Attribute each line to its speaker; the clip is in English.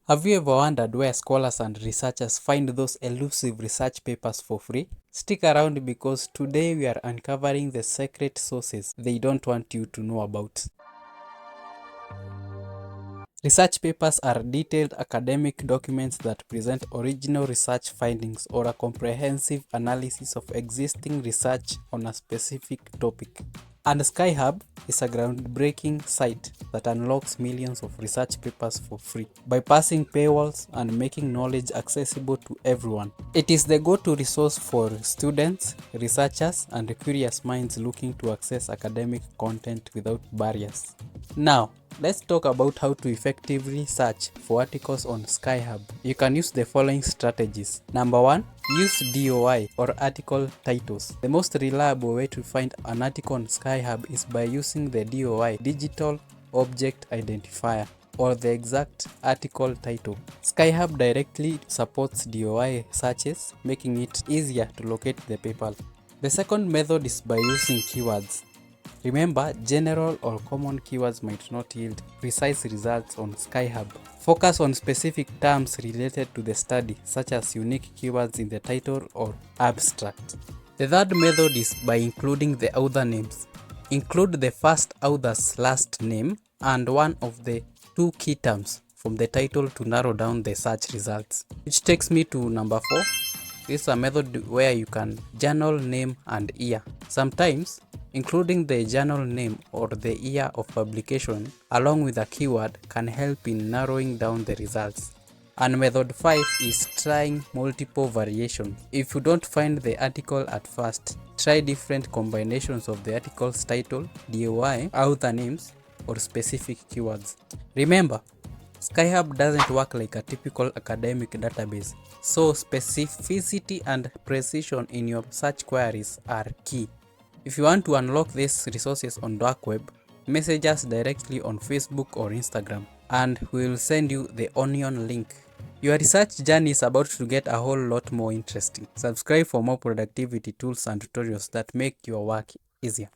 Speaker 1: Have you ever wondered where scholars and researchers find those elusive research papers for free? Stick around because today we are uncovering the secret sources they don't want you to know about. Research papers are detailed academic documents that present original research findings or a comprehensive analysis of existing research on a specific topic. And Sci-Hub is a groundbreaking site that unlocks millions of research papers for free, bypassing paywalls and making knowledge accessible to everyone. It is the go-to resource for students, researchers, and curious minds looking to access academic content without barriers. Now, let's talk about how to effectively search for articles on Sci-Hub. You can use the following strategies. Number 1. Use DOI or article titles. The most reliable way to find an article on Sci-Hub is by using the DOI, Digital Object Identifier, or the exact article title. Sci-Hub directly supports DOI searches, making it easier to locate the paper. The second method is by using keywords. Remember, general or common keywords might not yield precise results on Sci-Hub. Focus on specific terms related to the study, such as unique keywords in the title or abstract. The third method is by including the author names. Include the first author's last name and one of the two key terms from the title to narrow down the search results. Which takes me to number 4. This is a method where you can journal name and year. Sometimes, including the journal name or the year of publication along with a keyword can help in narrowing down the results. And method 5 is trying multiple variations. If you don't find the article at first, try different combinations of the article's title, DOI, author names, or specific keywords. Remember, Sci-Hub doesn't work like a typical academic database, so specificity and precision in your search queries are key. If you want to unlock these resources on dark web, message us directly on Facebook or Instagram, and we will send you the onion link. Your research journey is about to get a whole lot more interesting. Subscribe for more productivity tools and tutorials that make your work easier.